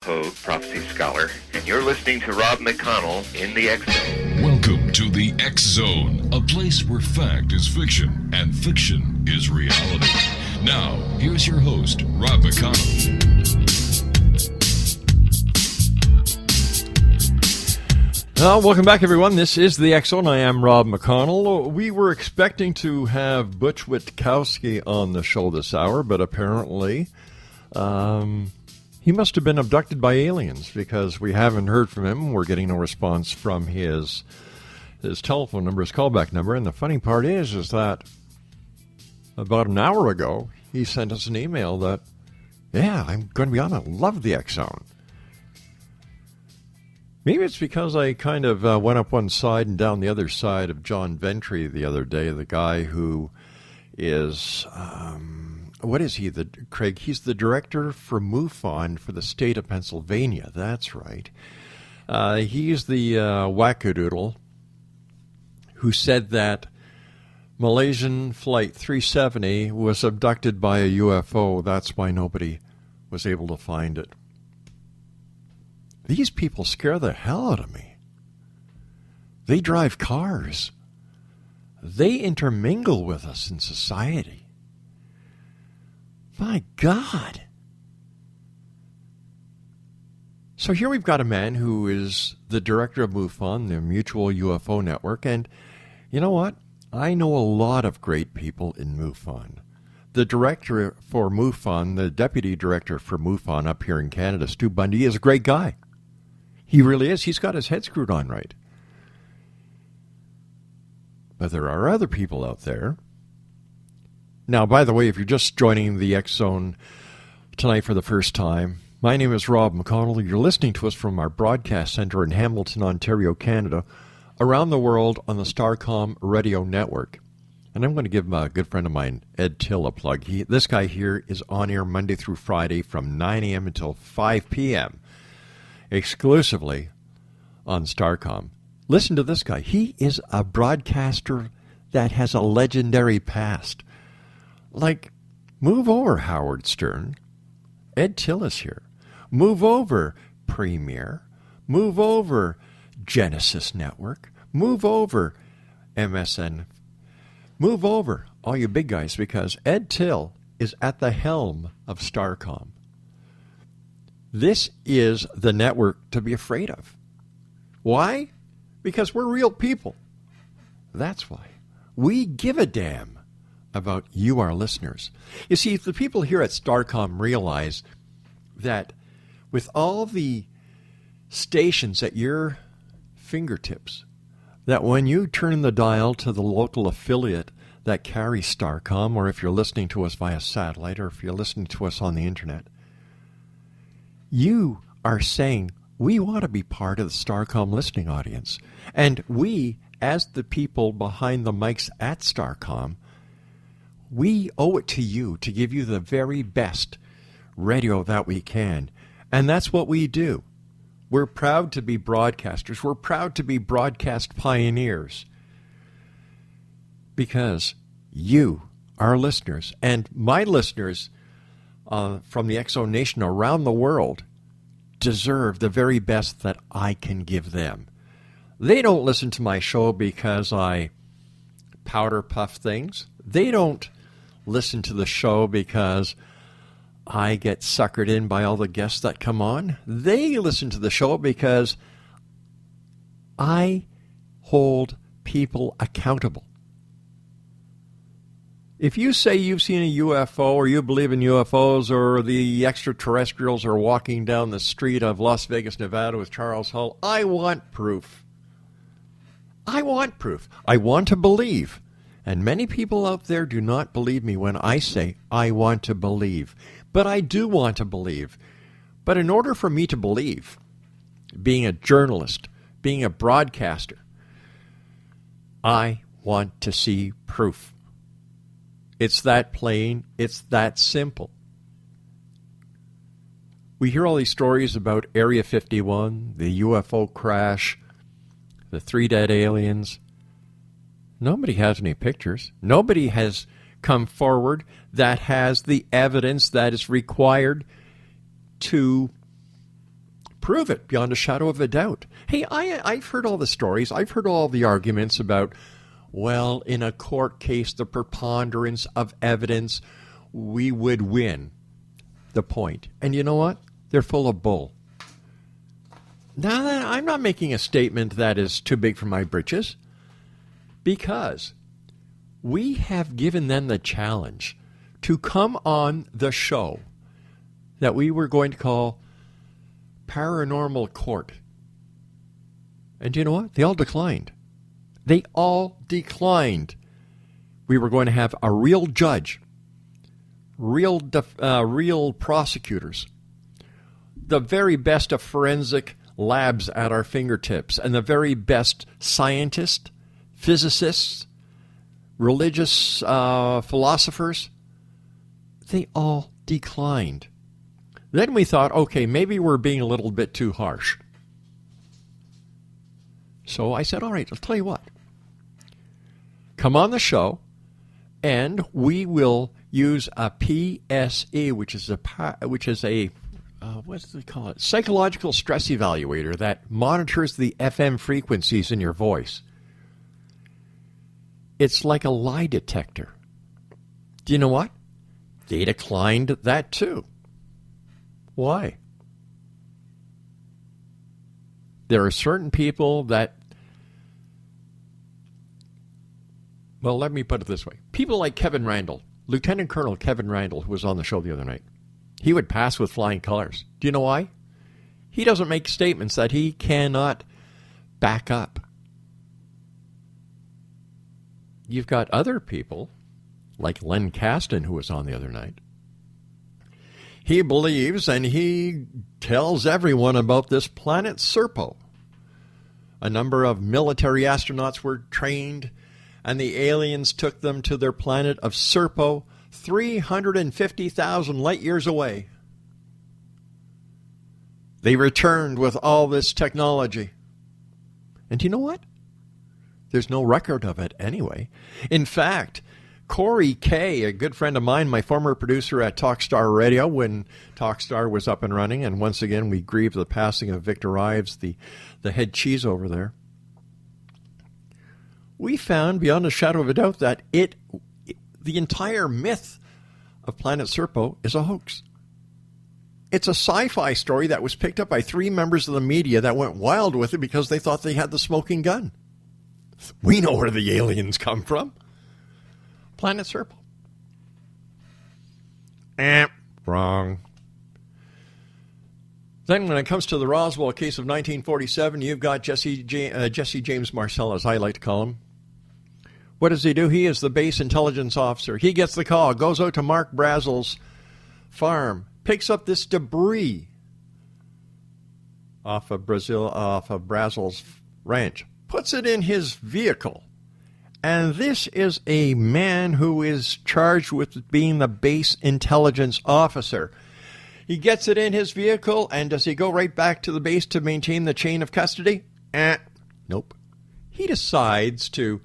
UFO prophecy scholar, and you're listening to Rob McConnell in the X Zone. Welcome to the X Zone, a place where fact is fiction and fiction is reality. Now, here's your host, Rob McConnell. Welcome back, everyone. This is the X Zone. I am Rob McConnell. We were expecting to have Butch Witkowski on the show this hour, but apparently he must have been abducted by aliens because we haven't heard from him. We're getting no response from his telephone number, his callback number. And the funny part is that about an hour ago, he sent us an email that, yeah, I'm going to be on. I love the X Zone. Maybe it's because I kind of went up one side and down the other side of John Ventre the other day, the guy who is, what is he, Craig? He's the director for MUFON for the state of Pennsylvania. That's right. He's the wackadoodle who said that Malaysian Flight 370 was abducted by a UFO. That's why nobody was able to find it. These people scare the hell out of me. They drive cars. They intermingle with us in society. My God. So here we've got a man who is the director of MUFON, the Mutual UFO Network, and you know what? I know a lot of great people in MUFON. The director for MUFON, the deputy director for MUFON up here in Canada, Stu Bundy, is a great guy. He really is. He's got his head screwed on right. But there are other people out there. Now, by the way, if you're just joining the X Zone tonight for the first time, my name is Rob McConnell. You're listening to us from our broadcast center in Hamilton, Ontario, Canada, around the world on the Starcom radio network. And I'm going to give a good friend of mine, Ed Till, a plug. This guy here is on air Monday through Friday from 9 a.m. until 5 p.m., exclusively on Starcom. Listen to this guy. He is a broadcaster that has a legendary past. Like, move over, Howard Stern. Ed Till is here. Move over, Premier. Move over, Genesis Network. Move over, MSN. Move over, all you big guys, because Ed Till is at the helm of Starcom. This is the network to be afraid of. Why? Because we're real people. That's why. We give a damn about you, our listeners. You see, the people here at Starcom realize that with all the stations at your fingertips, that when you turn the dial to the local affiliate that carries Starcom, or if you're listening to us via satellite, or if you're listening to us on the internet, you are saying, we want to be part of the Starcom listening audience. And we, as the people behind the mics at Starcom, we owe it to you to give you the very best radio that we can. And that's what we do. We're proud to be broadcasters. We're proud to be broadcast pioneers. Because you, our listeners, and my listeners from the X Zone Nation around the world deserve the very best that I can give them. They don't listen to my show because I powder puff things. They don't listen to the show because I get suckered in by all the guests that come on. They listen to the show because I hold people accountable. If you say you've seen a UFO or you believe in UFOs or the extraterrestrials are walking down the street of Las Vegas, Nevada with Charles Hull, I want proof. I want proof. I want to believe. And many people out there do not believe me when I say I want to believe. But I do want to believe. But in order for me to believe, being a journalist, being a broadcaster, I want to see proof. It's that plain. It's that simple. We hear all these stories about Area 51, the UFO crash, the 3 dead aliens. Nobody has any pictures. Nobody has come forward that has the evidence that is required to prove it beyond a shadow of a doubt. Hey, I've heard all the stories. I've heard all the arguments about, well, in a court case, the preponderance of evidence, we would win the point. And you know what? They're full of bull. Now, I'm not making a statement that is too big for my britches, because we have given them the challenge to come on the show that we were going to call Paranormal Court. And you know what? They all declined. They all declined. We were going to have a real judge, real prosecutors, the very best of forensic labs at our fingertips, and the very best scientists, physicists, religious philosophers. They all declined. Then we thought, okay, maybe we're being a little bit too harsh. So I said, all right, I'll tell you what. Come on the show, and we will use a PSE, which is a what do they call it? Psychological stress evaluator that monitors the FM frequencies in your voice. It's like a lie detector. Do you know what? They declined that too. Why? There are certain people that, well, let me put it this way. People like Kevin Randall, Lieutenant Colonel Kevin Randall, who was on the show the other night, he would pass with flying colors. Do you know why? He doesn't make statements that he cannot back up. You've got other people, like Len Kasten, who was on the other night. He believes and he tells everyone about this planet Serpo. A number of military astronauts were trained, and the aliens took them to their planet of Serpo, 350,000 light years away. They returned with all this technology. And you know what? There's no record of it anyway. In fact, Corey Kay, a good friend of mine, my former producer at Talkstar Radio when Talkstar was up and running, and once again we grieve the passing of Victor Ives, the head cheese over there. We found beyond a shadow of a doubt that the entire myth of Planet Serpo is a hoax. It's a sci-fi story that was picked up by 3 members of the media that went wild with it because they thought they had the smoking gun. We know where the aliens come from. Planet Serpo. Wrong. Then when it comes to the Roswell case of 1947, you've got Jesse James Marcel, as I like to call him. What does he do? He is the base intelligence officer. He gets the call, goes out to Mark Brazel's farm, picks up this debris off of Brazel's ranch, puts it in his vehicle. And this is a man who is charged with being the base intelligence officer. He gets it in his vehicle, and does he go right back to the base to maintain the chain of custody? Nope. He decides to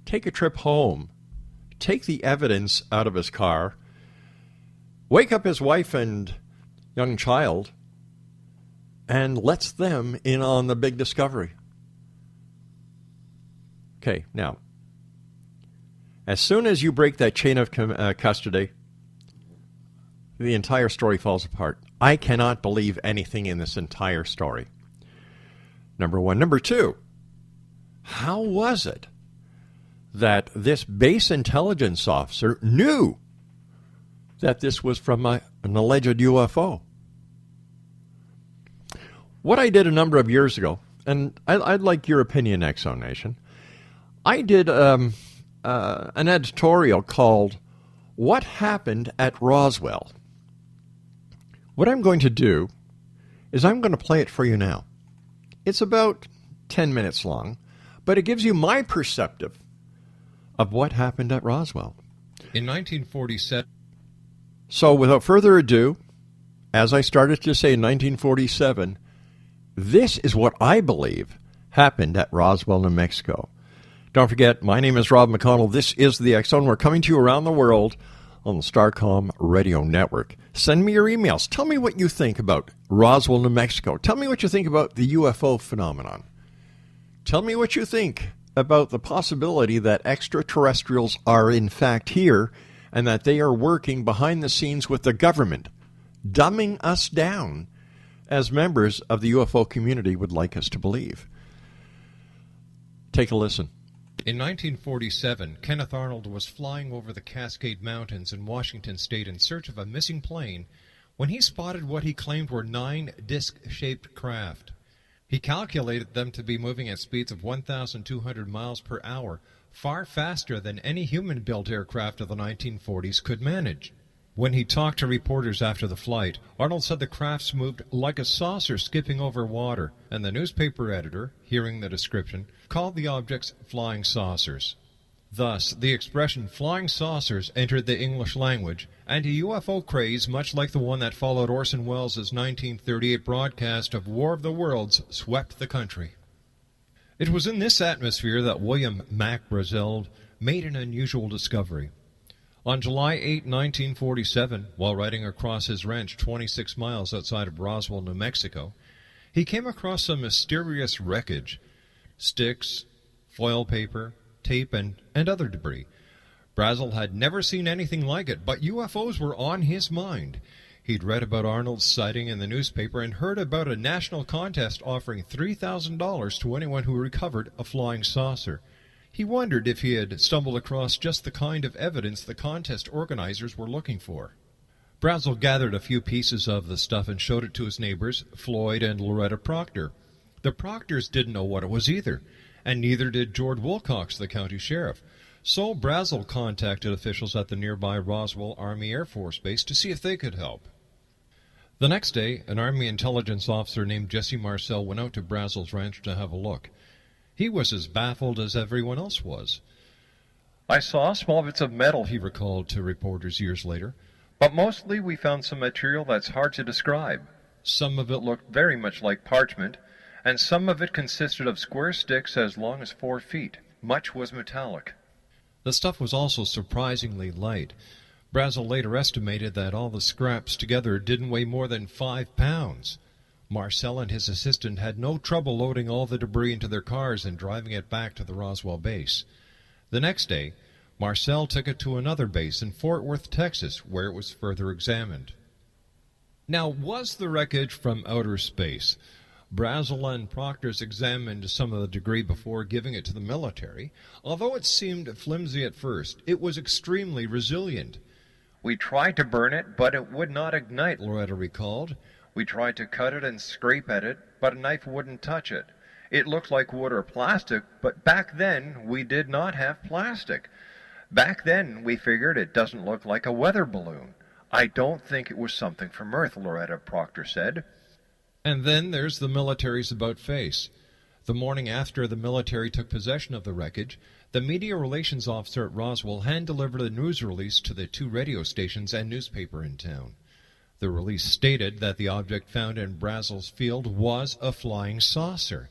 take a trip home, take the evidence out of his car, wake up his wife and young child, and lets them in on the big discovery. Okay, now, as soon as you break that chain of custody, the entire story falls apart. I cannot believe anything in this entire story. Number one. Number two, how was it that this base intelligence officer knew that this was from an alleged UFO? What I did a number of years ago, and I'd like your opinion, X-Zone Nation, I did an editorial called What Happened at Roswell? What I'm going to do is I'm going to play it for you now. It's about 10 minutes long, but it gives you my perspective of what happened at Roswell. In 1947... So without further ado, as I started to say in 1947, this is what I believe happened at Roswell, New Mexico. Don't forget, my name is Rob McConnell. This is the X-Zone. We're coming to you around the world on the Starcom radio network. Send me your emails. Tell me what you think about Roswell, New Mexico. Tell me what you think about the UFO phenomenon. Tell me what you think about the possibility that extraterrestrials are in fact here and that they are working behind the scenes with the government, dumbing us down as members of the UFO community would like us to believe. Take a listen. In 1947, Kenneth Arnold was flying over the Cascade Mountains in Washington state in search of a missing plane when he spotted what he claimed were 9 disc-shaped craft. He calculated them to be moving at speeds of 1,200 miles per hour, far faster than any human-built aircraft of the 1940s could manage. When he talked to reporters after the flight, Arnold said the crafts moved like a saucer skipping over water, and the newspaper editor, hearing the description, called the objects flying saucers. Thus, the expression flying saucers entered the English language, and a UFO craze much like the one that followed Orson Welles' 1938 broadcast of War of the Worlds swept the country. It was in this atmosphere that William Mac Brazel made an unusual discovery. On July 8, 1947, while riding across his ranch 26 miles outside of Roswell, New Mexico, he came across some mysterious wreckage, sticks, foil paper, tape, and other debris. Brazel had never seen anything like it, but UFOs were on his mind. He'd read about Arnold's sighting in the newspaper and heard about a national contest offering $3,000 to anyone who recovered a flying saucer. He wondered if he had stumbled across just the kind of evidence the contest organizers were looking for. Brazel gathered a few pieces of the stuff and showed it to his neighbors, Floyd and Loretta Proctor. The Proctors didn't know what it was either, and neither did George Wilcox, the county sheriff. So Brazel contacted officials at the nearby Roswell Army Air Force Base to see if they could help. The next day, an Army intelligence officer named Jesse Marcel went out to Brazel's ranch to have a look. He was as baffled as everyone else was. "I saw small bits of metal," he recalled to reporters years later, "but mostly we found some material that's hard to describe. Some of it looked very much like parchment, and some of it consisted of square sticks as long as 4 feet. Much was metallic." The stuff was also surprisingly light. Brazel later estimated that all the scraps together didn't weigh more than 5 pounds. Marcel and his assistant had no trouble loading all the debris into their cars and driving it back to the Roswell base. The next day, Marcel took it to another base in Fort Worth, Texas, where it was further examined. Now, was the wreckage from outer space? Brazel and Proctors examined some of the debris before giving it to the military. Although it seemed flimsy at first, it was extremely resilient. "We tried to burn it, but it would not ignite," Loretta recalled. "We tried to cut it and scrape at it, but a knife wouldn't touch it. It looked like wood or plastic, but back then we did not have plastic. Back then we figured it doesn't look like a weather balloon. I don't think it was something from Earth," Loretta Proctor said. And then there's the military's about-face. The morning after the military took possession of the wreckage, the media relations officer at Roswell hand-delivered a news release to the 2 radio stations and newspaper in town. The release stated that the object found in Brazel's field was a flying saucer.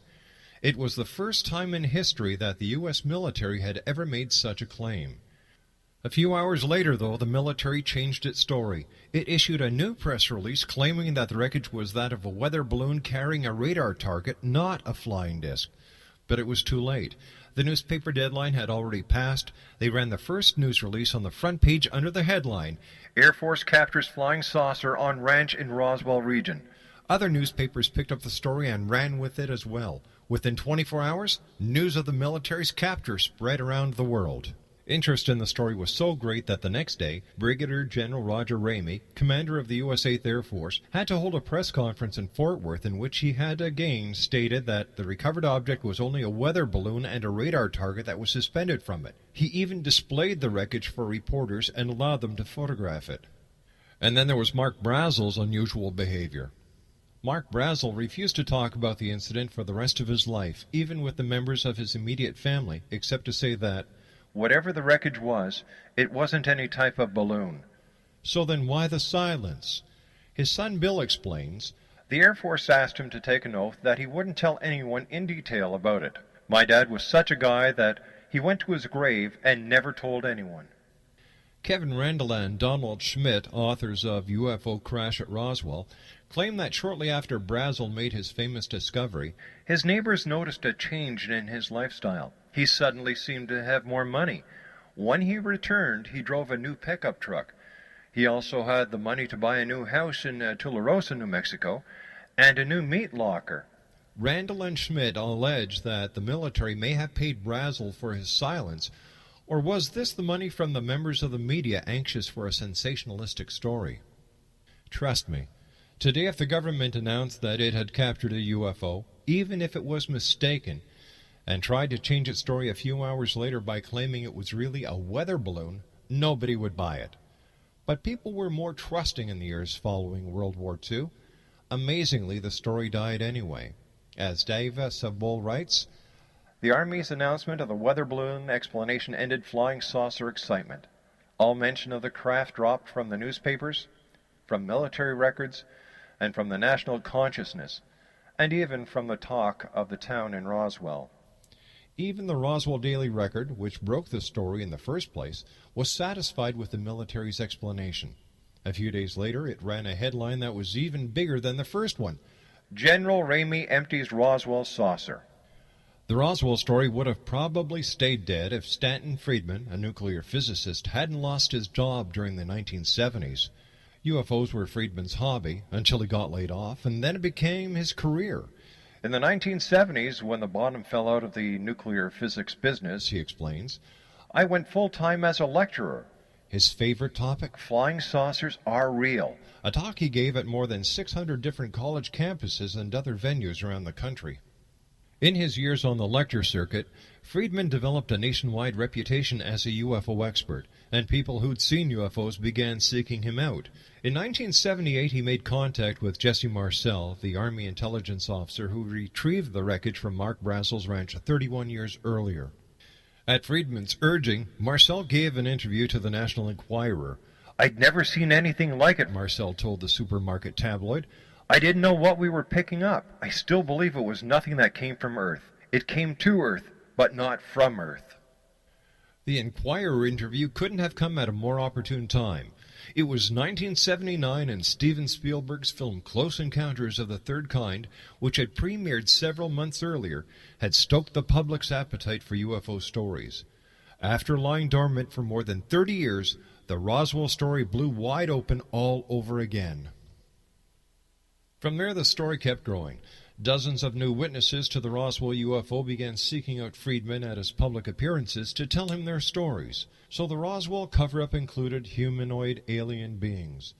It was the first time in history that the U.S. military had ever made such a claim. A few hours later, though, the military changed its story. It issued a new press release claiming that the wreckage was that of a weather balloon carrying a radar target, not a flying disc. But it was too late. The newspaper deadline had already passed. They ran the first news release on the front page under the headline, "Air Force captures flying saucer on ranch in Roswell region." Other newspapers picked up the story and ran with it as well. Within 24 hours, news of the military's capture spread around the world. Interest in the story was so great that the next day, Brigadier General Roger Ramey, commander of the U.S. 8th Air Force, had to hold a press conference in Fort Worth in which he had again stated that the recovered object was only a weather balloon and a radar target that was suspended from it. He even displayed the wreckage for reporters and allowed them to photograph it. And then there was Mark Brazel's unusual behavior. Mark Brazel refused to talk about the incident for the rest of his life, even with the members of his immediate family, except to say that, "Whatever the wreckage was, it wasn't any type of balloon." So then why the silence? His son Bill explains, "The Air Force asked him to take an oath that he wouldn't tell anyone in detail about it. My dad was such a guy that he went to his grave and never told anyone." Kevin Randall and Donald Schmidt, authors of UFO Crash at Roswell, claim that shortly after Brazel made his famous discovery, his neighbors noticed a change in his lifestyle. He suddenly seemed to have more money. When he returned, he drove a new pickup truck. He also had the money to buy a new house in Tularosa, New Mexico, and a new meat locker. Randall and Schmidt allege that the military may have paid Brazel for his silence, or was this the money from the members of the media anxious for a sensationalistic story? Trust me, today if the government announced that it had captured a UFO, even if it was mistaken, and tried to change its story a few hours later by claiming it was really a weather balloon, nobody would buy it. But people were more trusting in the years following World War II. Amazingly, the story died anyway. As Dave Sabol writes, the Army's announcement of the weather balloon explanation ended flying saucer excitement. All mention of the craft dropped from the newspapers, from military records, and from the national consciousness, and even from the talk of the town in Roswell. Even the Roswell Daily Record, which broke the story in the first place, was satisfied with the military's explanation. A few days later, it ran a headline that was even bigger than the first one. General Ramey empties Roswell saucer. The Roswell story would have probably stayed dead if Stanton Friedman, a nuclear physicist, hadn't lost his job during the 1970s. UFOs were Friedman's hobby until he got laid off, and then it became his career. In the 1970s, when the bottom fell out of the nuclear physics business, he explains, I went full-time as a lecturer. His favorite topic, flying saucers are real. A talk he gave at more than 600 different college campuses and other venues around the country. In his years on the lecture circuit, Friedman developed a nationwide reputation as a UFO expert, and people who'd seen UFOs began seeking him out. In 1978, he made contact with Jesse Marcel, the Army intelligence officer who retrieved the wreckage from Mark Brazel's ranch 31 years earlier. At Friedman's urging, Marcel gave an interview to the National Enquirer. I'd never seen anything like it, Marcel told the supermarket tabloid. I didn't know what we were picking up. I still believe it was nothing that came from Earth. It came to Earth, but not from Earth. The Enquirer interview couldn't have come at a more opportune time. It was 1979, and Steven Spielberg's film Close Encounters of the Third Kind, which had premiered several months earlier, had stoked the public's appetite for UFO stories. After lying dormant for more than 30 years, the Roswell story blew wide open all over again. From there, the story kept growing. Dozens of new witnesses to the Roswell UFO began seeking out Friedman at his public appearances to tell him their stories. So the Roswell cover-up included humanoid alien beings.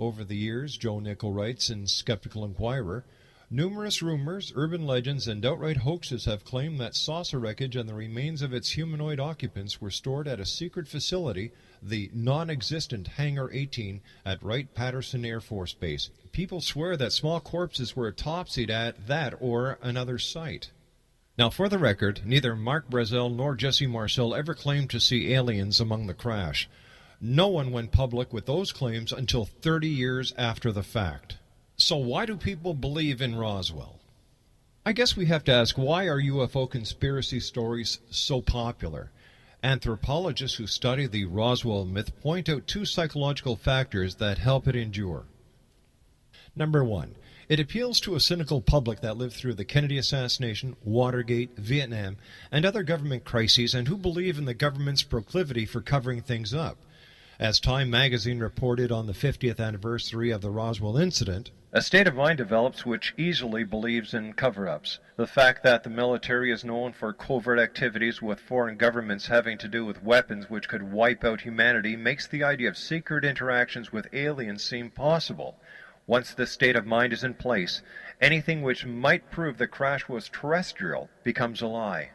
Over the years, Joe Nickel writes in Skeptical Inquirer, numerous rumors, urban legends, and outright hoaxes have claimed that saucer wreckage and the remains of its humanoid occupants were stored at a secret facility, the non-existent Hangar 18 at Wright-Patterson Air Force Base. People swear that small corpses were autopsied at that or another site. Now, for the record, neither Mark Brazel nor Jesse Marcel ever claimed to see aliens among the crash. No one went public with those claims until 30 years after the fact. So why do people believe in Roswell? I guess we have to ask, why are UFO conspiracy stories so popular? Anthropologists who study the Roswell myth point out two psychological factors that help it endure. Number one, it appeals to a cynical public that lived through the Kennedy assassination, Watergate, Vietnam, and other government crises, and who believe in the government's proclivity for covering things up. As Time magazine reported on the 50th anniversary of the Roswell incident, a state of mind develops which easily believes in cover-ups. The fact that the military is known for covert activities with foreign governments having to do with weapons which could wipe out humanity makes the idea of secret interactions with aliens seem possible. Once this state of mind is in place, anything which might prove the crash was terrestrial becomes a lie.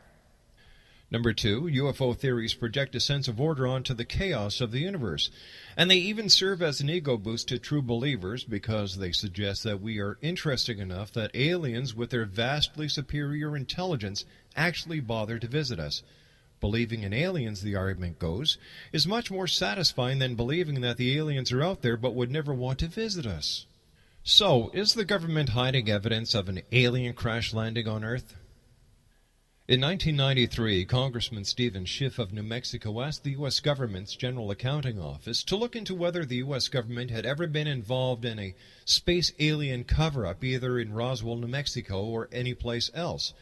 Number two, UFO theories project a sense of order onto the chaos of the universe, and they even serve as an ego boost to true believers because they suggest that we are interesting enough that aliens with their vastly superior intelligence actually bother to visit us. Believing in aliens, the argument goes, is much more satisfying than believing that the aliens are out there but would never want to visit us. So, is the government hiding evidence of an alien crash landing on Earth? In 1993, Congressman Stephen Schiff of New Mexico asked the U.S. government's General Accounting Office to look into whether the U.S. government had ever been involved in a space alien cover-up either in Roswell, New Mexico, or anyplace else.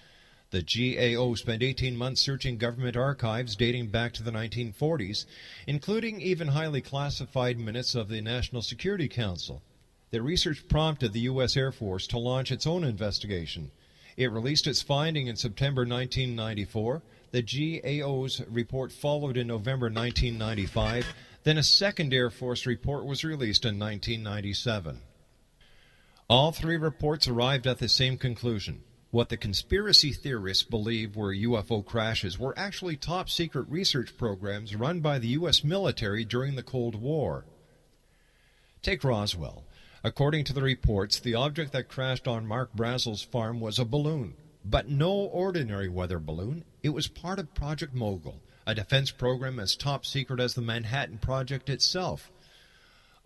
The GAO spent 18 months searching government archives dating back to the 1940s, including even highly classified minutes of the National Security Council. The research prompted the U.S. Air Force to launch its own investigation. It released its finding in September 1994. The GAO's report followed in November 1995. Then a second Air Force report was released in 1997. All three reports arrived at the same conclusion. What the conspiracy theorists believe were UFO crashes were actually top-secret research programs run by the U.S. military during the Cold War. Take Roswell. According to the reports, the object that crashed on Mark Brazel's farm was a balloon, but no ordinary weather balloon. It was part of Project Mogul, a defense program as top secret as the Manhattan Project itself.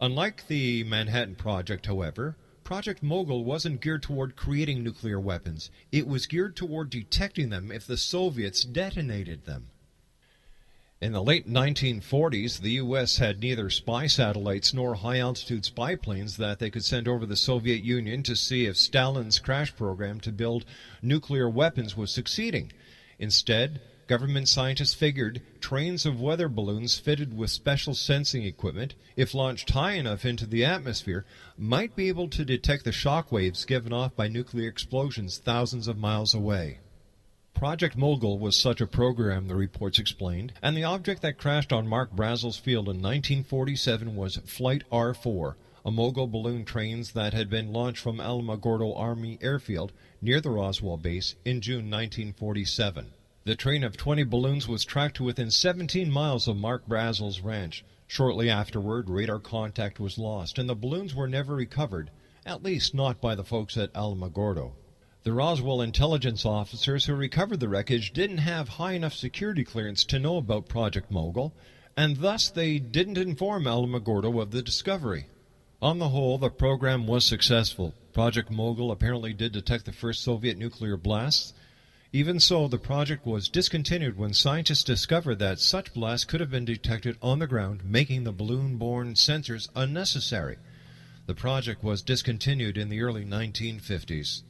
Unlike the Manhattan Project, however, Project Mogul wasn't geared toward creating nuclear weapons. It was geared toward detecting them if the Soviets detonated them. In the late 1940s, the U.S. had neither spy satellites nor high-altitude spy planes that they could send over the Soviet Union to see if Stalin's crash program to build nuclear weapons was succeeding. Instead, government scientists figured trains of weather balloons fitted with special sensing equipment, if launched high enough into the atmosphere, might be able to detect the shock waves given off by nuclear explosions thousands of miles away. Project Mogul was such a program, the reports explained, and the object that crashed on Mark Brazel's field in 1947 was Flight R-4, a Mogul balloon trains that had been launched from Alamogordo Army Airfield near the Roswell base in June 1947. The train of 20 balloons was tracked to within 17 miles of Mark Brazel's ranch. Shortly afterward, radar contact was lost, and the balloons were never recovered, at least not by the folks at Alamogordo. The Roswell intelligence officers who recovered the wreckage didn't have high enough security clearance to know about Project Mogul, and thus they didn't inform Alamogordo of the discovery. On the whole, the program was successful. Project Mogul apparently did detect the first Soviet nuclear blasts. Even so, the project was discontinued when scientists discovered that such blasts could have been detected on the ground, making the balloon-borne sensors unnecessary. The project was discontinued in the early 1950s.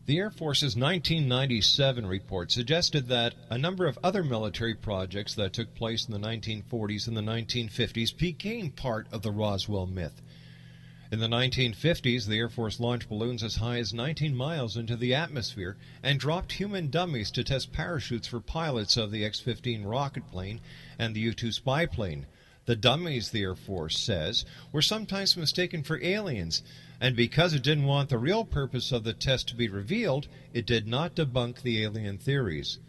The Air Force's 1997 report suggested that a number of other military projects that took place in the 1940s and the 1950s became part of the Roswell myth. In the 1950s, the Air Force launched balloons as high as 19 miles into the atmosphere and dropped human dummies to test parachutes for pilots of the X-15 rocket plane and the U-2 spy plane. The dummies, the Air Force says, were sometimes mistaken for aliens, and because it didn't want the real purpose of the test to be revealed, it did not debunk the alien theories.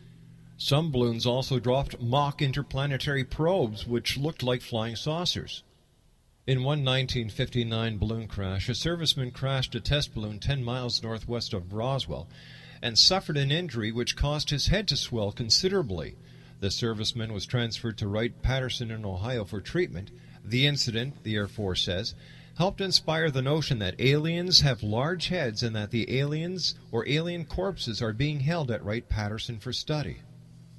Some balloons also dropped mock interplanetary probes, which looked like flying saucers. In one 1959 balloon crash, a serviceman crashed a test balloon 10 miles northwest of Roswell and suffered an injury which caused his head to swell considerably. The serviceman was transferred to Wright-Patterson in Ohio for treatment. The incident, the Air Force says, helped inspire the notion that aliens have large heads and that the aliens or alien corpses are being held at Wright-Patterson for study.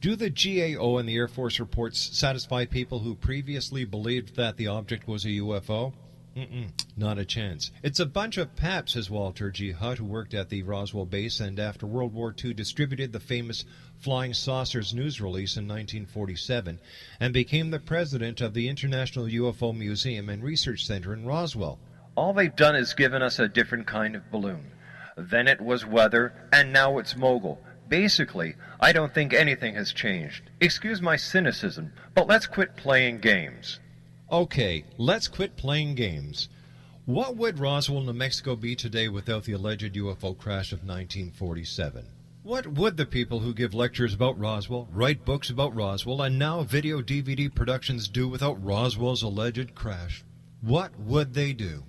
Do the GAO and the Air Force reports satisfy people who previously believed that the object was a UFO? Not a chance. It's a bunch of pap, says Walter G. Hutt, who worked at the Roswell base and after World War II distributed the famous Flying Saucers news release in 1947 and became the president of the International UFO Museum and Research Center in Roswell. All they've done is given us a different kind of balloon. Then it was weather, and now it's Mogul. Basically, I don't think anything has changed. Excuse my cynicism, but let's quit playing games. Okay, let's quit playing games. What would Roswell, New Mexico be today without the alleged UFO crash of 1947? What would the people who give lectures about Roswell, write books about Roswell, and now video DVD productions do without Roswell's alleged crash? What would they do?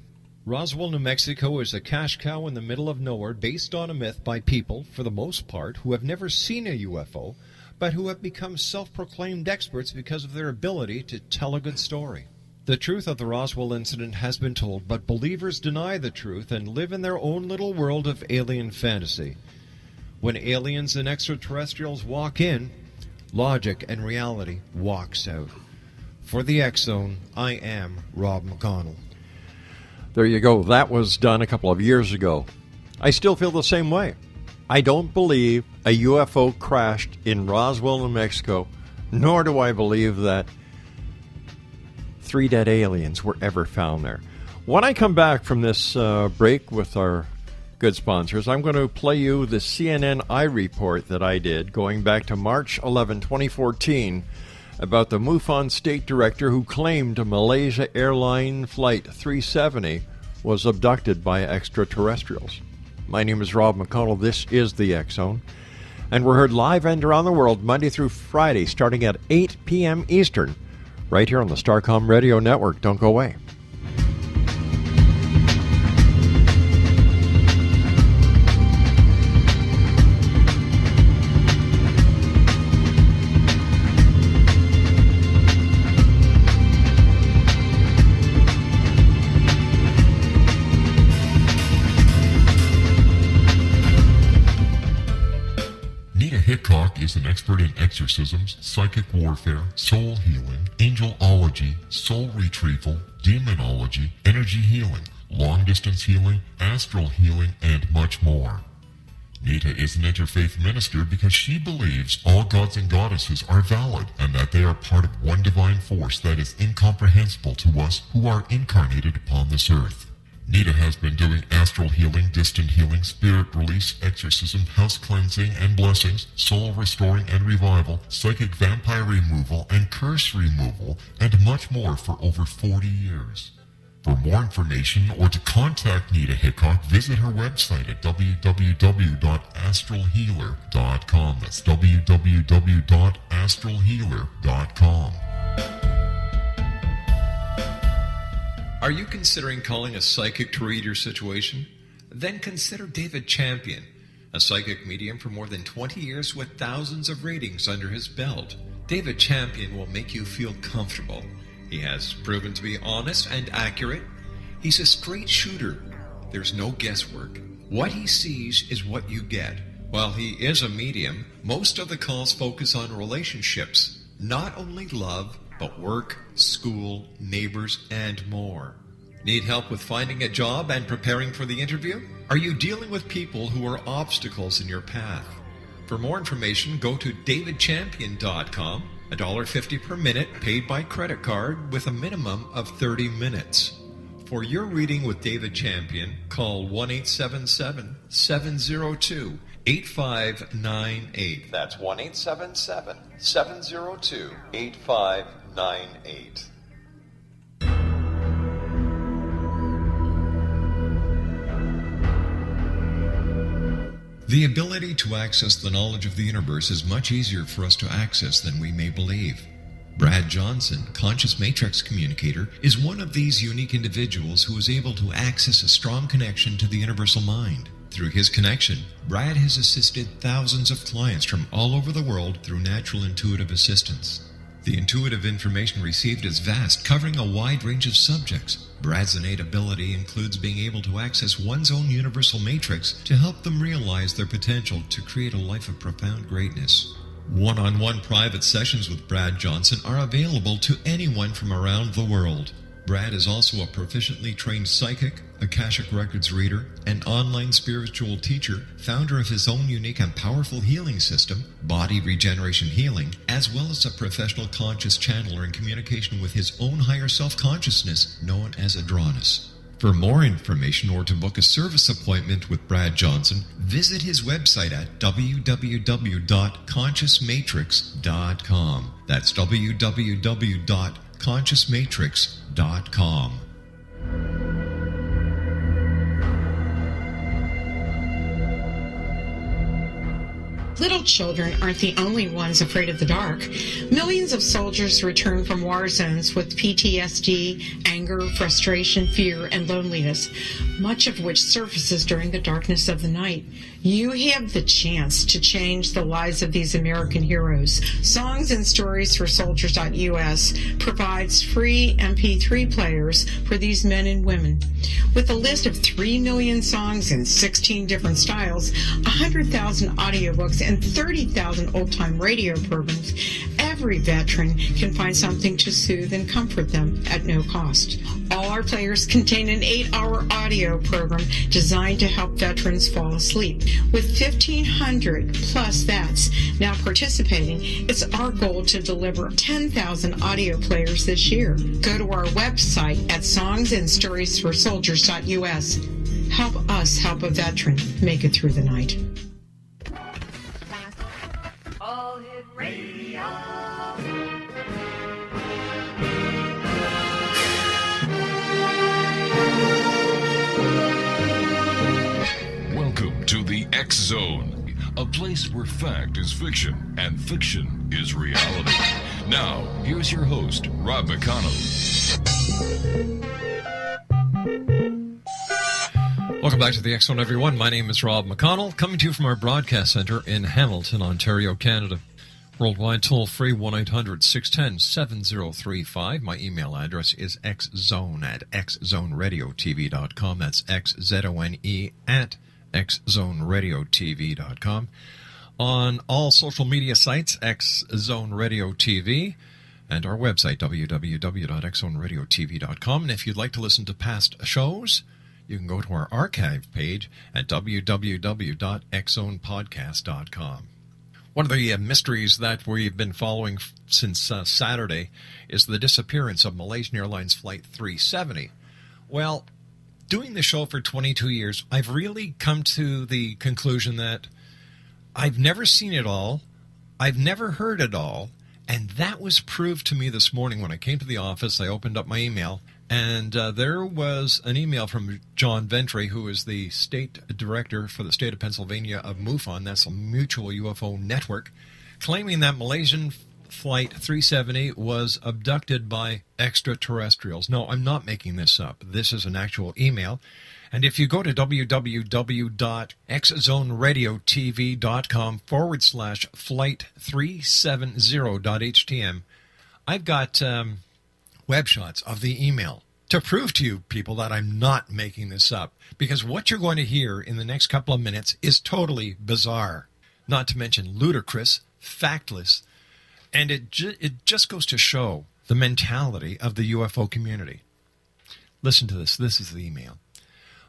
Roswell, New Mexico is a cash cow in the middle of nowhere based on a myth by people, for the most part, who have never seen a UFO, but who have become self-proclaimed experts because of their ability to tell a good story. The truth of the Roswell incident has been told, but believers deny the truth and live in their own little world of alien fantasy. When aliens and extraterrestrials walk in, logic and reality walks out. For the X Zone, I am Rob McConnell. There you go. That was done a couple of years ago. I still feel the same way. I don't believe a UFO crashed in Roswell, New Mexico, nor do I believe that 3 dead aliens were ever found there. When I come back from this break with our good sponsors, I'm going to play you the CNN iReport that I did going back to March 11, 2014, about the MUFON state director who claimed a Malaysia airline flight 370 was abducted by extraterrestrials. My name is Rob McConnell. This is the X Zone, and we're heard live and around the world Monday through Friday starting at 8 p.m. Eastern, right here on the Starcom Radio Network. Don't go away. Is an expert in exorcisms, psychic warfare, soul healing, angelology, soul retrieval, demonology, energy healing, long-distance healing, astral healing, and much more. Nita is an interfaith minister because she believes all gods and goddesses are valid and that they are part of one divine force that is incomprehensible to us who are incarnated upon this earth. Nita has been doing astral healing, distant healing, spirit release, exorcism, house cleansing and blessings, soul restoring and revival, psychic vampire removal and curse removal, and much more for over 40 years. For more information or to contact Nita Hickok, visit her website at www.astralhealer.com. That's www.astralhealer.com. Are you considering calling a psychic to read your situation? Then consider David Champion, a psychic medium for more than 20 years with thousands of readings under his belt. David Champion will make you feel comfortable. He has proven to be honest and accurate. He's a straight shooter. There's no guesswork. What he sees is what you get. While he is a medium, most of the calls focus on relationships, not only love, but work, school, neighbors, and more. Need help with finding a job and preparing for the interview? Are you dealing with people who are obstacles in your path? For more information, go to davidchampion.com, $1.50 per minute paid by credit card with a minimum of 30 minutes. For your reading with David Champion, call 1-877-702-8598. That's 1-877-702-8598. The ability to access the knowledge of the universe is much easier for us to access than we may believe. Brad Johnson, Conscious Matrix Communicator, is one of these unique individuals who is able to access a strong connection to the universal mind. Through his connection, Brad has assisted thousands of clients from all over the world through natural intuitive assistance. The intuitive information received is vast, covering a wide range of subjects. Brad's innate ability includes being able to access one's own universal matrix to help them realize their potential to create a life of profound greatness. One-on-one private sessions with Brad Johnson are available to anyone from around the world. Brad is also a proficiently trained psychic, Akashic Records reader, an online spiritual teacher, founder of his own unique and powerful healing system, Body Regeneration Healing, as well as a professional conscious channeler in communication with his own higher self-consciousness known as Adronis. For more information or to book a service appointment with Brad Johnson, visit his website at www.consciousmatrix.com. That's www.consciousmatrix.com. Little children aren't the only ones afraid of the dark. Millions of soldiers return from war zones with PTSD, anger, frustration, fear, and loneliness, much of which surfaces during the darkness of the night. You have the chance to change the lives of these American heroes. Songs and Stories for Soldiers.us provides free MP3 players for these men and women. With a list of 3 million songs in 16 different styles, 100,000 audiobooks, and 30,000 old-time radio programs, every veteran can find something to soothe and comfort them at no cost. All our players contain an 8-hour audio program designed to help veterans fall asleep. With 1,500 plus vets now participating, it's our goal to deliver 10,000 audio players this year. Go to our website at songsandstoriesforsoldiers.us. Help us help a veteran make it through the night. All Hit Radio. Welcome to the X Zone, a place where fact is fiction and fiction is reality. Now, here's your host, Rob McConnell. Welcome back to the X Zone, everyone. My name is Rob McConnell, coming to you from our broadcast center in Hamilton, Ontario, Canada. Worldwide toll-free, 1-800-610-7035. My email address is xzone@xzoneradiotv.com. That's XZONE at xzoneradiotv.com. On all social media sites, X Zone Radio TV, and our website, www.xzoneradiotv.com. And if you'd like to listen to past shows, you can go to our archive page at www.xzonepodcast.com. One of the mysteries that we've been following since Saturday is the disappearance of Malaysian Airlines Flight 370. Well, doing the show for 22 years, I've really come to the conclusion that I've never seen it all, I've never heard it all, and that was proved to me this morning when I came to the office. I opened up my email, and there was an email from John Ventre, who is the state director for the state of Pennsylvania of MUFON, that's a mutual UFO network, claiming that Malaysian Flight 370 was abducted by extraterrestrials. No, I'm not making this up. This is an actual email. And if you go to www.xzoneradiotv.com/flight370.htm, I've got web shots of the email to prove to you people that I'm not making this up, because what you're going to hear in the next couple of minutes is totally bizarre, not to mention ludicrous, factless, and it just goes to show the mentality of the UFO community. Listen to this. This is the email.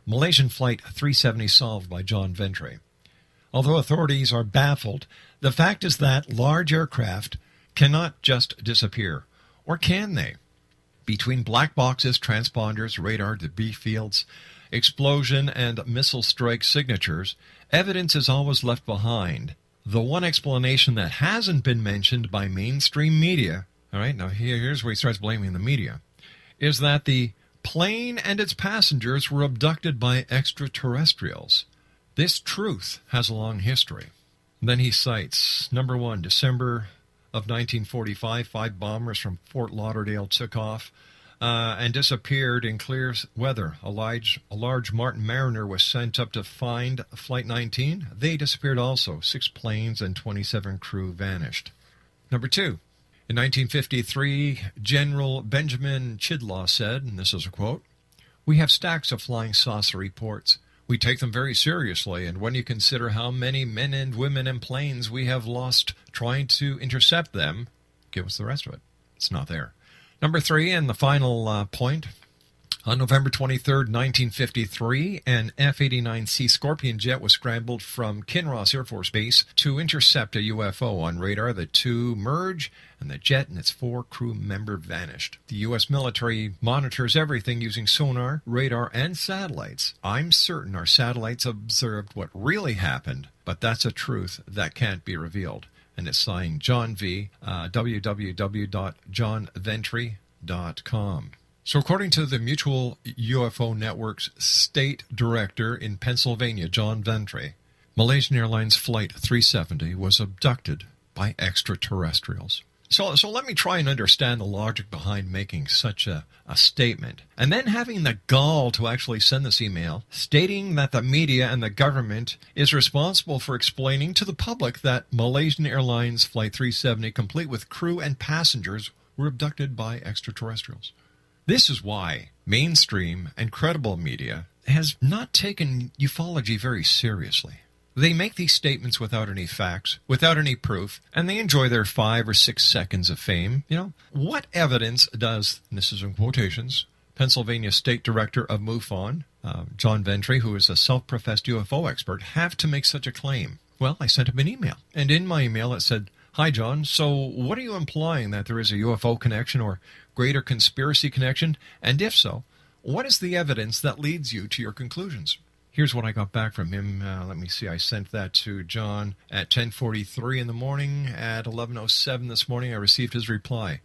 Malaysian Flight 370 solved by John Ventre. Although authorities are baffled, the fact is that large aircraft cannot just disappear. Or can they? Between black boxes, transponders, radar, debris fields, explosion, and missile strike signatures, evidence is always left behind. The one explanation that hasn't been mentioned by mainstream media, all right, now here's where he starts blaming the media, is that the plane and its passengers were abducted by extraterrestrials. This truth has a long history. Then he cites, number one, December of 1945, 5 bombers from Fort Lauderdale took off and disappeared in clear weather. A large Martin Mariner was sent up to find Flight 19. They disappeared also. 6 planes and 27 crew vanished. Number two, in 1953, General Benjamin Chidlaw said, and this is a quote, "We have stacks of flying saucer reports. We take them very seriously, and when you consider how many men and women and planes we have lost trying to intercept them," give us the rest of it. It's not there. Number three, and the final point, on November 23rd, 1953, an F-89C Scorpion jet was scrambled from Kinross Air Force Base to intercept a UFO on radar. The two merge, and the jet and its 4 crew member vanished. The U.S. military monitors everything using sonar, radar, and satellites. I'm certain our satellites observed what really happened, but that's a truth that can't be revealed. And it's signed John V., www.johnventre.com. So according to the Mutual UFO Network's state director in Pennsylvania, John Ventre, Malaysian Airlines Flight 370 was abducted by extraterrestrials. So let me try and understand the logic behind making such a statement. And then having the gall to actually send this email stating that the media and the government is responsible for explaining to the public that Malaysian Airlines Flight 370, complete with crew and passengers, were abducted by extraterrestrials. This is why mainstream and credible media has not taken ufology very seriously. They make these statements without any facts, without any proof, and they enjoy their 5 or 6 seconds of fame. What evidence does, and this is in quotations, Pennsylvania State Director of MUFON, John Ventre, who is a self-professed UFO expert, have to make such a claim? Well, I sent him an email, and in my email it said, "Hi, John, so what are you implying, that there is a UFO connection or greater conspiracy connection? And if so, what is the evidence that leads you to your conclusions?" Here's what I got back from him. Let me see. I sent that to John at 10:43 in the morning. At 11:07 this morning, I received his reply.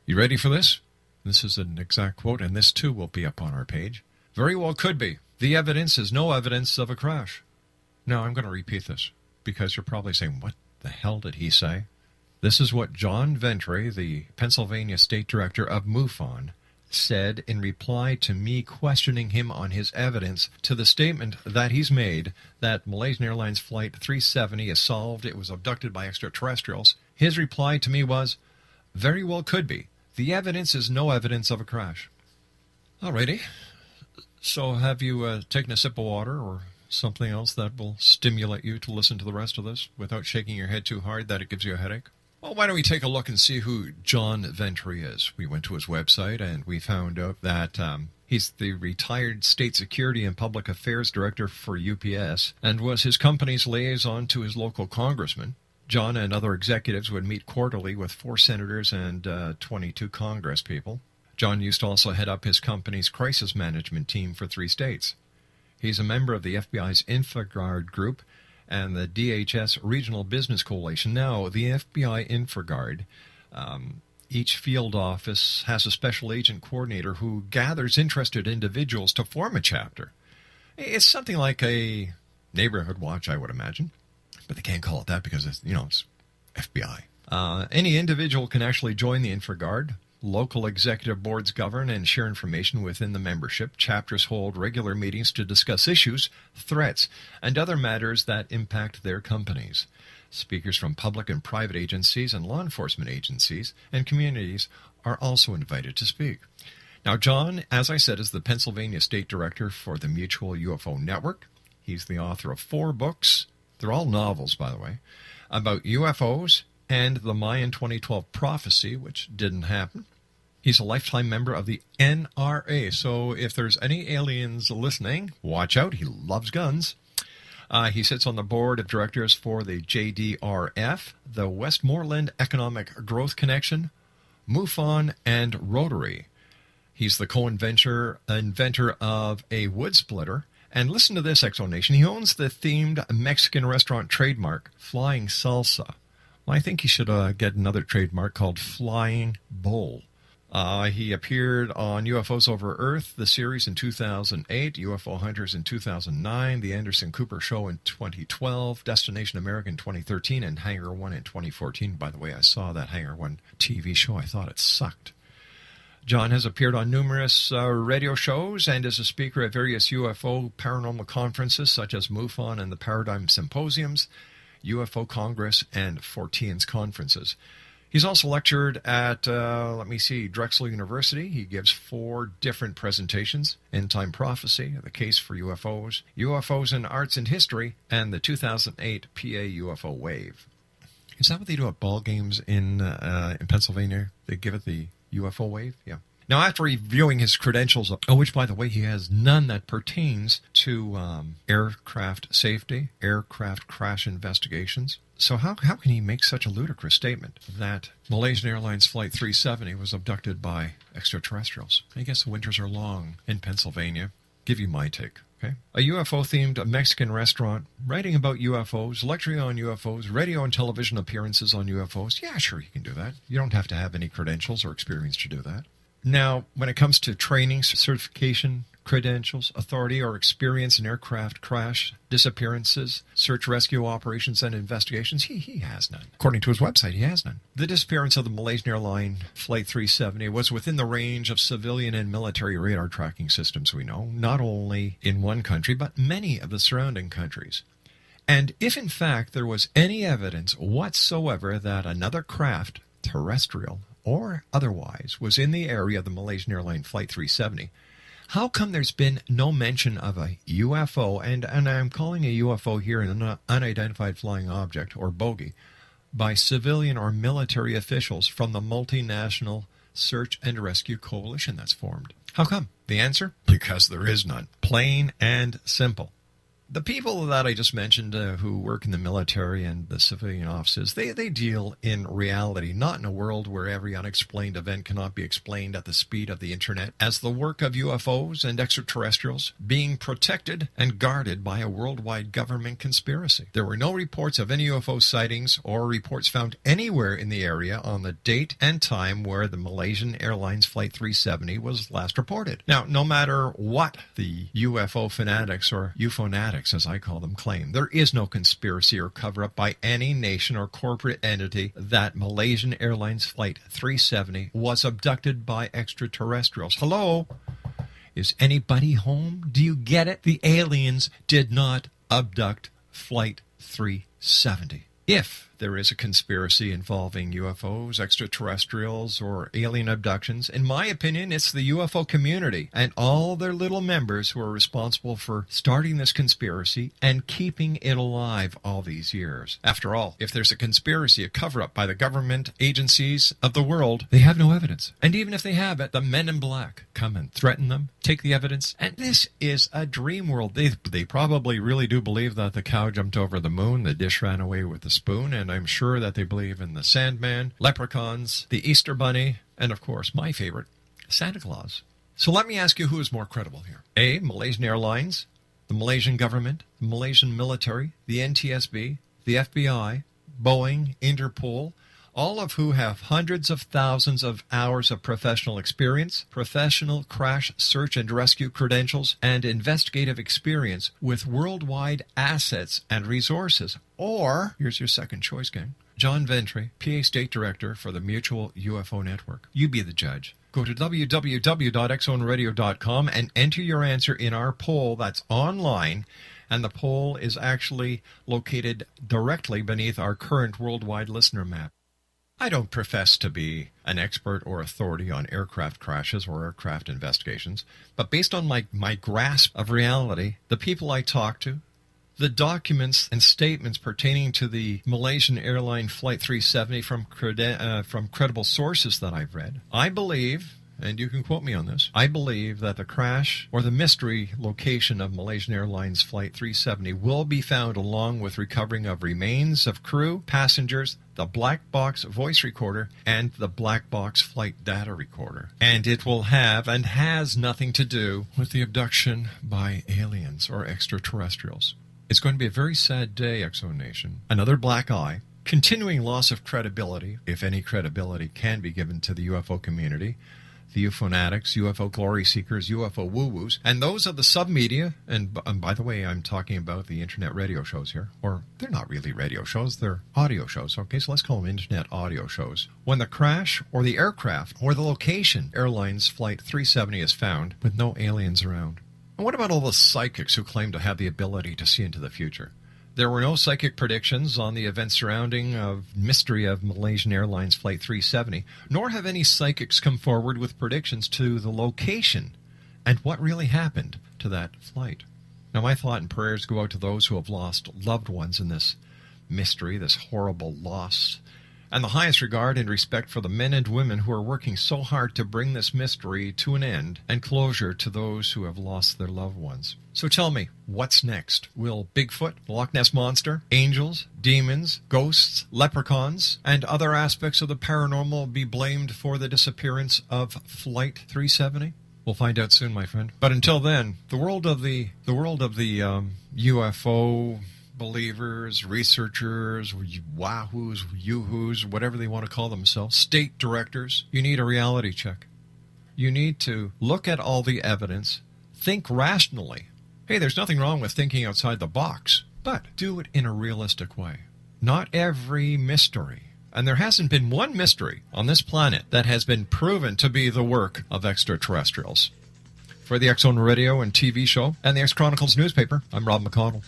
"You ready for this?" This is an exact quote, and this too will be up on our page. "Very well could be. The evidence is no evidence of a crash." Now, I'm going to repeat this because you're probably saying, what the hell did he say? This is what John Ventre, the Pennsylvania State Director of MUFON, said in reply to me questioning him on his evidence to the statement that he's made that Malaysian Airlines Flight 370 is solved, it was abducted by extraterrestrials. His reply to me was, "Very well could be. The evidence is no evidence of a crash." Alrighty. So have you taken a sip of water or something else that will stimulate you to listen to the rest of this without shaking your head too hard that it gives you a headache? Well, why don't we take a look and see who John Ventre is? We went to his website and we found out that he's the retired State Security and Public Affairs Director for UPS and was his company's liaison to his local congressman. John and other executives would meet quarterly with 4 senators and 22 Congress people. John used to also head up his company's crisis management team for 3 states. He's a member of the FBI's InfraGard group and the DHS Regional Business Coalition. Now, the FBI InfraGard, each field office has a special agent coordinator who gathers interested individuals to form a chapter. It's something like a neighborhood watch, I would imagine. But they can't call it that because it's FBI. Any individual can actually join the InfraGard. Local executive boards govern and share information within the membership. Chapters hold regular meetings to discuss issues, threats, and other matters that impact their companies. Speakers from public and private agencies and law enforcement agencies and communities are also invited to speak. Now, John, as I said, is the Pennsylvania State Director for the Mutual UFO Network. He's the author of 4 books. They're all novels, by the way, about UFOs and the Mayan 2012 prophecy, which didn't happen. He's a lifetime member of the NRA, so if there's any aliens listening, watch out, he loves guns. He sits on the board of directors for the JDRF, the Westmoreland Economic Growth Connection, MUFON, and Rotary. He's the co-inventor of a wood splitter. And listen to this, Exonation. He owns the themed Mexican restaurant trademark, Flying Salsa. Well, I think he should get another trademark called Flying Bull. He appeared on UFOs Over Earth, the series, in 2008, UFO Hunters in 2009, The Anderson Cooper Show in 2012, Destination America in 2013, and Hangar 1 in 2014. By the way, I saw that Hangar 1 TV show. I thought it sucked. John has appeared on numerous radio shows and is a speaker at various UFO paranormal conferences such as MUFON and the Paradigm Symposiums, UFO Congress, and Forteans conferences. He's also lectured at, Drexel University. He gives 4 different presentations: End Time Prophecy, The Case for UFOs, UFOs in Arts and History, and the 2008 PA UFO Wave. Is that what they do at ball games in Pennsylvania? They give it the UFO Wave? Yeah. Now, after reviewing his credentials, which, by the way, he has none that pertains to aircraft safety, aircraft crash investigations. So how can he make such a ludicrous statement that Malaysian Airlines Flight 370 was abducted by extraterrestrials? I guess the winters are long in Pennsylvania. Give you my take, okay? A UFO-themed Mexican restaurant, writing about UFOs, lecturing on UFOs, radio and television appearances on UFOs. Yeah, sure, you can do that. You don't have to have any credentials or experience to do that. Now, when it comes to training, certification, credentials, authority, or experience in aircraft crash, disappearances, search rescue operations, and investigations? He has none. According to his website, he has none. The disappearance of the Malaysian airline Flight 370 was within the range of civilian and military radar tracking systems, we know, not only in one country, but many of the surrounding countries. And if in fact there was any evidence whatsoever that another craft, terrestrial or otherwise, was in the area of the Malaysian airline Flight 370, how come there's been no mention of a UFO, and I'm calling a UFO here an unidentified flying object, or bogey, by civilian or military officials from the multinational search and rescue coalition that's formed? How come? The answer? Because there is none. Plain and simple. The people that I just mentioned who work in the military and the civilian offices, they deal in reality, not in a world where every unexplained event cannot be explained at the speed of the internet, as the work of UFOs and extraterrestrials being protected and guarded by a worldwide government conspiracy. There were no reports of any UFO sightings or reports found anywhere in the area on the date and time where the Malaysian Airlines Flight 370 was last reported. Now, no matter what the UFO fanatics or UFOnatics, as I call them, claim, there is no conspiracy or cover-up by any nation or corporate entity that Malaysian Airlines Flight 370 was abducted by extraterrestrials. Hello? Is anybody home? Do you get it? The aliens did not abduct Flight 370. If there is a conspiracy involving UFOs, extraterrestrials, or alien abductions, in my opinion, it's the UFO community and all their little members who are responsible for starting this conspiracy and keeping it alive all these years. After all, if there's a conspiracy, a cover-up by the government agencies of the world, they have no evidence. And even if they have it, the men in black come and threaten them, take the evidence, and this is a dream world. They probably really do believe that the cow jumped over the moon, the dish ran away with the spoon, and I'm sure that they believe in the Sandman, leprechauns, the Easter Bunny, and of course, my favorite, Santa Claus. So let me ask you who is more credible here. A, Malaysian Airlines, the Malaysian government, the Malaysian military, the NTSB, the FBI, Boeing, Interpol, all of who have hundreds of thousands of hours of professional experience, professional crash search and rescue credentials, and investigative experience with worldwide assets and resources. Or, here's your second choice, gang, John Ventre, PA State Director for the Mutual UFO Network. You be the judge. Go to www.xzoneradio.com and enter your answer in our poll that's online, and the poll is actually located directly beneath our current worldwide listener map. I don't profess to be an expert or authority on aircraft crashes or aircraft investigations, but based on my grasp of reality, the people I talk to, the documents and statements pertaining to the Malaysian airline Flight 370 from credible sources that I've read, I believe, and you can quote me on this, I believe that the crash or the mystery location of Malaysian Airlines Flight 370 will be found along with recovering of remains of crew, passengers, the black box voice recorder, and the black box flight data recorder. And it will have and has nothing to do with the abduction by aliens or extraterrestrials. It's going to be a very sad day, Exo Nation. Another black eye, continuing loss of credibility, if any credibility can be given to the UFO community, the UFOnatics, UFO glory seekers, UFO woo-woos, and those of the sub-media, and by the way, I'm talking about the internet radio shows here, or they're not really radio shows, they're audio shows, okay, so let's call them internet audio shows. When the crash, or the aircraft, or the location, Airlines Flight 370 is found, with no aliens around. And what about all the psychics who claim to have the ability to see into the future? There were no psychic predictions on the events surrounding the mystery of Malaysian Airlines Flight 370, nor have any psychics come forward with predictions to the location and what really happened to that flight. Now, my thought and prayers go out to those who have lost loved ones in this mystery, this horrible loss, and the highest regard and respect for the men and women who are working so hard to bring this mystery to an end and closure to those who have lost their loved ones. So tell me, what's next? Will Bigfoot, Loch Ness Monster, angels, demons, ghosts, leprechauns, and other aspects of the paranormal be blamed for the disappearance of Flight 370? We'll find out soon, my friend. But until then, the world of the UFO believers, researchers, wahoos, yoo-hoos, whatever they want to call themselves, state directors, you need a reality check. You need to look at all the evidence, think rationally. Hey, there's nothing wrong with thinking outside the box, but do it in a realistic way. Not every mystery, and there hasn't been one mystery on this planet that has been proven to be the work of extraterrestrials. For the X Zone Radio and TV show and the X Chronicles newspaper, I'm Rob McConnell.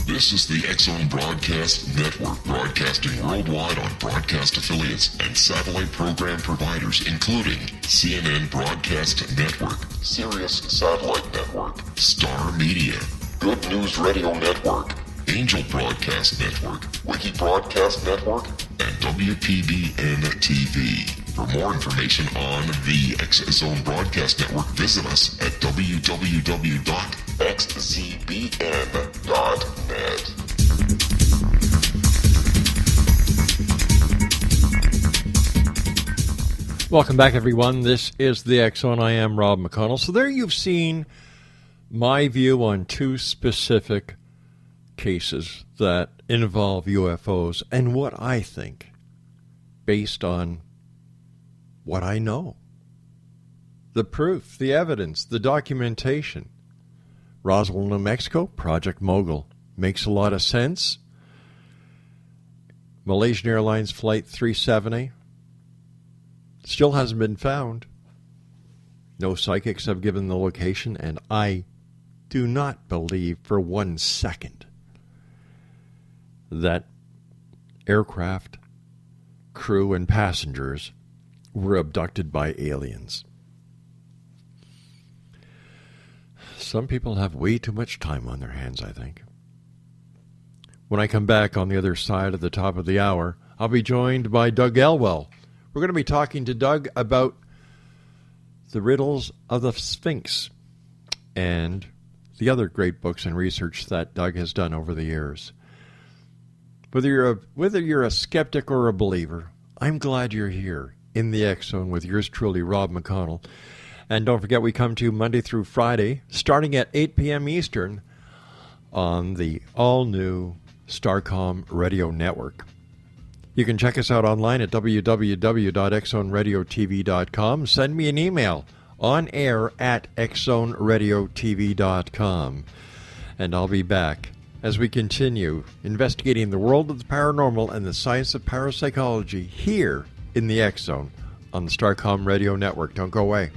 This is the X Zone Broadcast Network, broadcasting worldwide on broadcast affiliates and satellite program providers, including CNN Broadcast Network, Sirius Satellite Network, Star Media, Good News Radio Network, Angel Broadcast Network, Wiki Broadcast Network, and WPBN TV. For more information on the X Zone Broadcast Network, visit us at www.xzbn.net. Welcome back, everyone. This is the X Zone. I am Rob McConnell. So there you've seen my view on two specific cases that involve UFOs and what I think based on what I know. The proof, the evidence, the documentation. Roswell, New Mexico, Project Mogul. Makes a lot of sense. Malaysian Airlines Flight 370 still hasn't been found. No psychics have given the location, and I do not believe for 1 second that aircraft, crew, and passengers were abducted by aliens. Some people have way too much time on their hands, I think. When I come back on the other side of the top of the hour, I'll be joined by Doug Elwell. We're going to be talking to Doug about the riddles of the Sphinx and the other great books and research that Doug has done over the years. Whether you're a skeptic or a believer, I'm glad you're here in the X Zone with yours truly, Rob McConnell. And don't forget, we come to you Monday through Friday, starting at 8 p.m. Eastern on the all-new Starcom Radio Network. You can check us out online at www.xzoneradiotv.com. Send me an email on air at xzoneradiotv.com. And I'll be back as we continue investigating the world of the paranormal and the science of parapsychology here in the X Zone on the Starcom Radio Network. Don't go away.